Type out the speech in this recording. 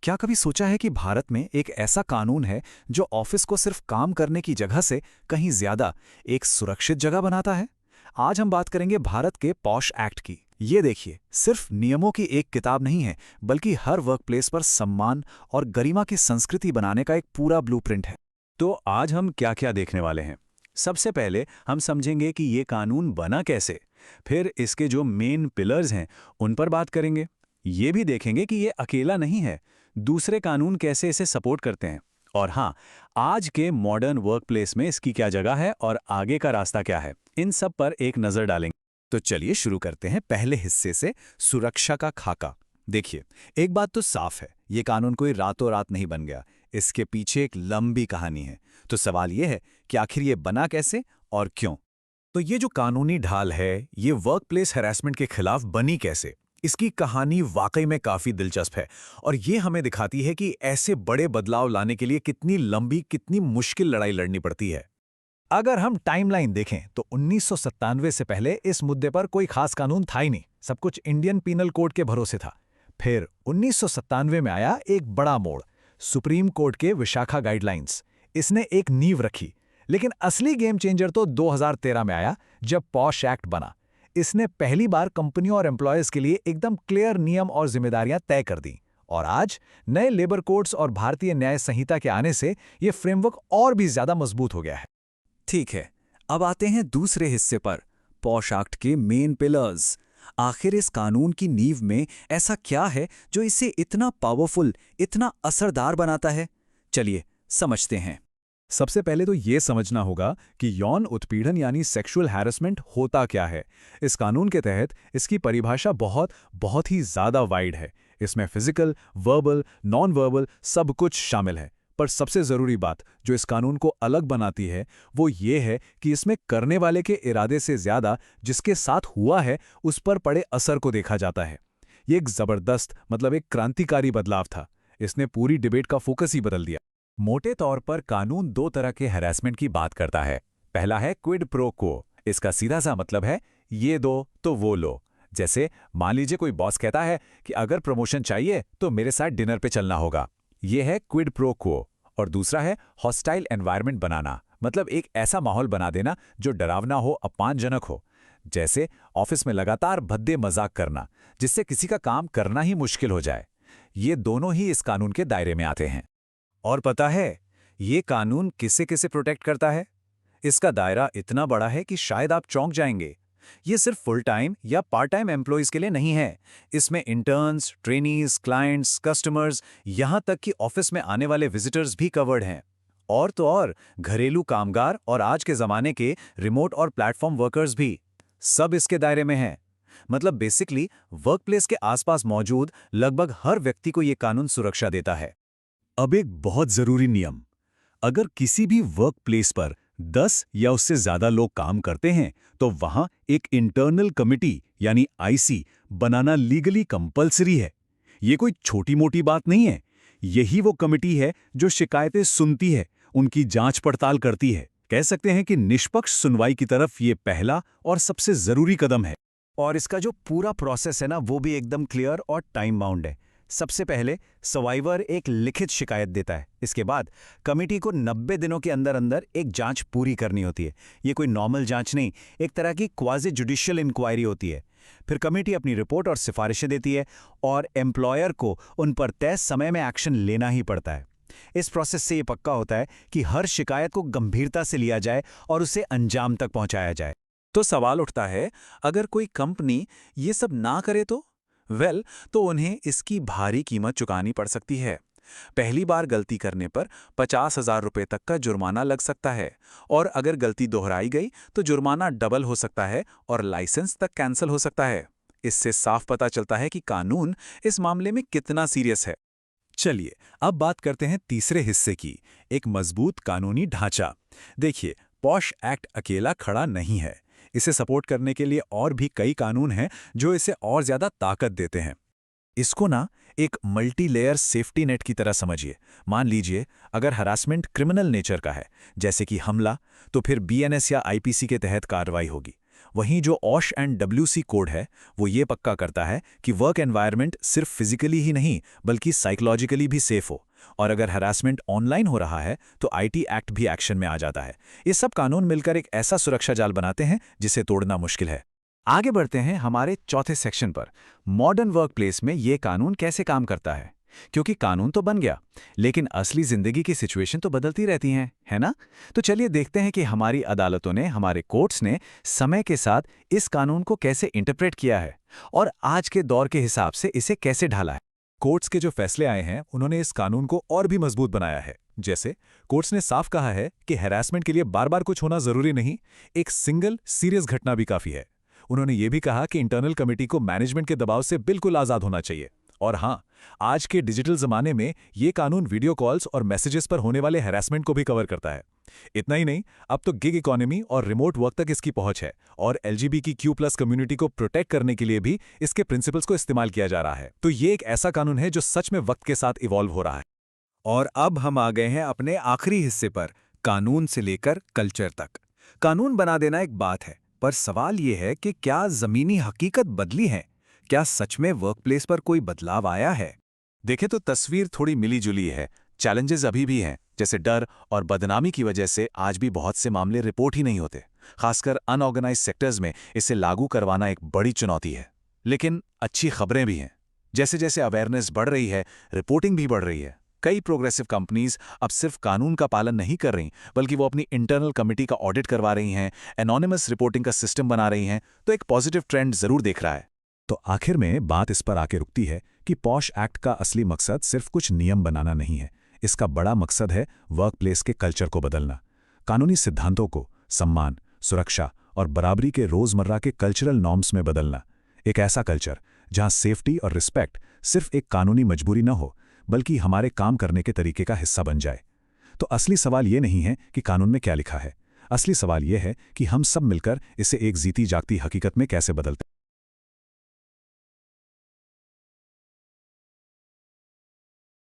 क्या कभी सोचा है कि भारत में एक ऐसा कानून है जो ऑफिस को सिर्फ काम करने की जगह से कहीं ज्यादा एक सुरक्षित जगह बनाता है? आज हम बात करेंगे भारत के पॉश एक्ट की। ये देखिए, सिर्फ नियमों की एक किताब नहीं है, बल्कि हर वर्कप्लेस पर सम्मान और गरिमा की संस्कृति बनाने का एक पूरा ब्लूप्रिंट है। तो आज हम क्या-क्या देखने वाले हैं? सबसे पहले हम समझेंगे कि ये कानून बना कैसे। फिर इसके जो मेन पिलर्स हैं, उन पर बात करेंगे। ये भी देखेंगे कि ये अकेला नहीं है, दूसरे कानून कैसे इसे सपोर्ट करते हैं। और हाँ, आज के मॉडर्न वर्कप्लेस में इसकी क्या जगह है और आगे का रास्ता क्या है, इन सब पर एक नज़र डालेंगे। तो चलिए शुरू करते हैं पहले हिस्से से, सुरक्षा का खाका। देखिए, एक बात तो साफ है, ये कानून कोई रातों रात नहीं बन गया। इसके पीछे एक लंबी कहानी है। तो सवाल ये है कि आखिर ये बना कैसे और क्यों? तो ये जो कानूनी ढाल है, ये वर्कप्लेस हैरेसमेंट के खिलाफ बनी कैसे? इसकी कहानी वाकई में काफी दिलचस्प है और ये हमें दिखाती है कि ऐसे बड़े बदलाव लाने के लिए कितनी लंबी, कितनी मुश्किल लड़ाई लड़नी पड़ती है। अगर हम टाइमलाइन देखें तो 1997 से पहले इस मुद्दे पर कोई खास कानून था ही नहीं। सब कुछ इंडियन पीनल कोड के भरोसे था। फिर 1997 में आया एक बड़ा मोड़, सुप्रीम कोर्ट के विशाखा गाइडलाइंस। इसने एक नींव रखी। लेकिन असली गेम चेंजर तो 2013 में आया, जब पॉश एक्ट बना। इसने पहली बार कंपनियों और एम्प्लॉयर्स के लिए एकदम क्लियर नियम और जिम्मेदारियां तय कर दी। और आज नए लेबर कोड्स और भारतीय न्याय संहिता के आने से ये फ्रेमवर्क और भी ज्यादा मजबूत हो गया है। ठीक है, अब आते हैं दूसरे हिस्से पर, पॉश एक्ट के मेन पिलर्स। आखिर इस कानून की नींव में ऐसा क्या है जो इसे इतना पावरफुल, इतना असरदार बनाता है? चलिए समझते हैं। सबसे पहले तो ये समझना होगा कि यौन उत्पीड़न यानी सेक्सुअल हैरेसमेंट होता क्या है। इस कानून के तहत इसकी परिभाषा बहुत ही ज्यादा वाइड है। इसमें फिजिकल, वर्बल, नॉन वर्बल सब कुछ शामिल है। पर सबसे जरूरी बात जो इस कानून को अलग बनाती है, वो ये है कि इसमें करने वाले के इरादे से ज्यादा जिसके साथ हुआ है उस पर पड़े असर को देखा जाता है। ये एक जबरदस्त, मतलब एक क्रांतिकारी बदलाव था। इसने पूरी डिबेट का फोकस ही बदल दिया। मोटे तौर पर कानून दो तरह के हैरेसमेंट की बात करता है। पहला है क्विड प्रो क्वो। इसका सीधा सा मतलब है ये दो तो वो लो। जैसे मान लीजिए कोई बॉस कहता है कि अगर प्रमोशन चाहिए तो मेरे साथ डिनर पे चलना होगा। ये है क्विड प्रो क्वो। और दूसरा है हॉस्टाइल एनवायरनमेंट बनाना, मतलब एक ऐसा माहौल बना देना जो डरावना हो, अपमानजनक हो। जैसे ऑफिस में लगातार भद्दे मजाक करना, जिससे किसी का काम करना ही मुश्किल हो जाए। ये दोनों ही इस कानून के दायरे में आते हैं। और पता है, ये कानून किसे किसे प्रोटेक्ट करता है? इसका दायरा इतना बड़ा है कि शायद आप चौंक जाएंगे। ये सिर्फ फुल टाइम या पार्ट टाइम एम्प्लॉइज के लिए नहीं है। इसमें इंटर्न्स, ट्रेनीज, क्लाइंट्स, कस्टमर्स, यहां तक कि ऑफिस में आने वाले विजिटर्स भी कवर्ड हैं। और तो और घरेलू कामगार और आज के जमाने के रिमोट और प्लेटफॉर्म वर्कर्स भी, सब इसके दायरे में हैं। मतलब बेसिकली वर्कप्लेस के आसपास मौजूद लगभग हर व्यक्ति को ये कानून सुरक्षा देता है। अब एक बहुत जरूरी नियम, अगर किसी भी वर्क प्लेस पर 10 या उससे ज्यादा लोग काम करते हैं तो वहां एक इंटरनल कमिटी यानी आईसी बनाना लीगली कंपलसरी है। ये कोई छोटी मोटी बात नहीं है। यही वो कमिटी है जो शिकायतें सुनती है, उनकी जांच पड़ताल करती है। कह सकते हैं कि निष्पक्ष सुनवाई की तरफ ये पहला और सबसे जरूरी कदम है। और इसका जो पूरा प्रोसेस है ना, वो भी एकदम क्लियर और टाइम बाउंड है। सबसे पहले सर्वाइवर एक लिखित शिकायत देता है। इसके बाद कमेटी को 90 दिनों के अंदर अंदर एक जांच पूरी करनी होती है। ये कोई नॉर्मल जांच नहीं, एक तरह की क्वाजी जुडिशियल इंक्वायरी होती है। फिर कमेटी अपनी रिपोर्ट और सिफारिशें देती है और एम्प्लॉयर को उन पर तय समय में एक्शन लेना ही पड़ता है। इस प्रोसेस से ये पक्का होता है कि हर शिकायत को गंभीरता से लिया जाए और उसे अंजाम तक पहुंचाया जाए। तो सवाल उठता है, अगर कोई कंपनी ये सब ना करे तो तो उन्हें इसकी भारी कीमत चुकानी पड़ सकती है। पहली बार गलती करने पर 50,000 रुपये तक का जुर्माना लग सकता है और अगर गलती दोहराई गई तो जुर्माना डबल हो सकता है और लाइसेंस तक कैंसिल हो सकता है। इससे साफ पता चलता है कि कानून इस मामले में कितना सीरियस है। चलिए अब बात करते हैं तीसरे हिस्से की, एक मजबूत कानूनी ढांचा। देखिए, पॉश एक्ट अकेला खड़ा नहीं है। इसे सपोर्ट करने के लिए और भी कई कानून हैं जो इसे और ज्यादा ताकत देते हैं। इसको ना एक मल्टी लेयर सेफ्टी नेट की तरह समझिए। मान लीजिए अगर हरासमेंट क्रिमिनल नेचर का है, जैसे कि हमला, तो फिर बीएनएस या आईपीसी के तहत कार्रवाई होगी। वहीं जो OSH एंड WC कोड है वो ये पक्का करता है कि वर्क एनवायरनमेंट सिर्फ फिजिकली ही नहीं बल्कि साइकोलॉजिकली भी सेफ हो। और अगर हरासमेंट ऑनलाइन हो रहा है तो IT एक्ट भी एक्शन में आ जाता है। ये सब कानून मिलकर एक ऐसा सुरक्षा जाल बनाते हैं जिसे तोड़ना मुश्किल है। आगे बढ़ते हैं हमारे चौथे सेक्शन पर, मॉडर्न वर्कप्लेस में ये कानून कैसे काम करता है। क्योंकि कानून तो बन गया, लेकिन असली जिंदगी की सिचुएशन तो बदलती रहती हैं, है ना? तो चलिए देखते हैं कि हमारी अदालतों ने, हमारे कोर्ट्स ने समय के साथ इस कानून को कैसे इंटरप्रेट किया है और आज के दौर के हिसाब से इसे कैसे ढाला है। कोर्ट्स के जो फैसले आए हैं उन्होंने इस कानून को और भी मजबूत बनाया है। जैसे कोर्ट्स ने साफ कहा है कि हैरेसमेंट के लिए बार बार कुछ होना जरूरी नहीं, एक सिंगल सीरियस घटना भी काफी है। उन्होंने ये भी कहा कि इंटरनल कमेटी को मैनेजमेंट के दबाव से बिल्कुल आजाद होना चाहिए। और हाँ, आज के डिजिटल जमाने में ये कानून वीडियो कॉल्स और मैसेजेस पर होने वाले हैरेसमेंट को भी कवर करता है। इतना ही नहीं, अब तो गिग इकोनॉमी और रिमोट वर्क तक इसकी पहुंच है और LGBTQ+ कम्युनिटी को प्रोटेक्ट करने के लिए भी इसके प्रिंसिपल्स को इस्तेमाल किया जा रहा है। तो ये एक ऐसा कानून है जो सच में वक्त के साथ इवॉल्व हो रहा है। और अब हम आ गए हैं अपने आखिरी हिस्से पर, कानून से लेकर कल्चर तक। कानून बना देना एक बात है, पर सवाल ये है कि क्या जमीनी हकीकत बदली है? क्या सच में वर्कप्लेस पर कोई बदलाव आया है? देखें तो तस्वीर थोड़ी मिली-जुली है। चैलेंजेस अभी भी हैं, जैसे डर और बदनामी की वजह से आज भी बहुत से मामले रिपोर्ट ही नहीं होते। खासकर अनऑर्गेनाइज्ड सेक्टर्स में इसे लागू करवाना एक बड़ी चुनौती है। लेकिन अच्छी खबरें भी हैं। जैसे जैसे अवेयरनेस बढ़ रही है, रिपोर्टिंग भी बढ़ रही है। कई प्रोग्रेसिव कंपनीज अब सिर्फ कानून का पालन नहीं कर रही, बल्कि वो अपनी इंटरनल कमिटी का ऑडिट करवा रही हैं, एनोनिमस रिपोर्टिंग का सिस्टम बना रही हैं। तो एक पॉजिटिव ट्रेंड जरूर देख रहा है। तो आखिर में बात इस पर आके रुकती है कि पॉश एक्ट का असली मकसद सिर्फ कुछ नियम बनाना नहीं है। इसका बड़ा मकसद है वर्कप्लेस के कल्चर को बदलना, कानूनी सिद्धांतों को सम्मान, सुरक्षा और बराबरी के रोजमर्रा के कल्चरल नॉर्म्स में बदलना। एक ऐसा कल्चर जहां सेफ्टी और रिस्पेक्ट सिर्फ एक कानूनी मजबूरी न हो, बल्कि हमारे काम करने के तरीके का हिस्सा बन जाए। तो असली सवाल ये नहीं है कि कानून में क्या लिखा है, असली सवाल ये है कि हम सब मिलकर इसे एक जीती जागती हकीकत में कैसे बदलते हैं।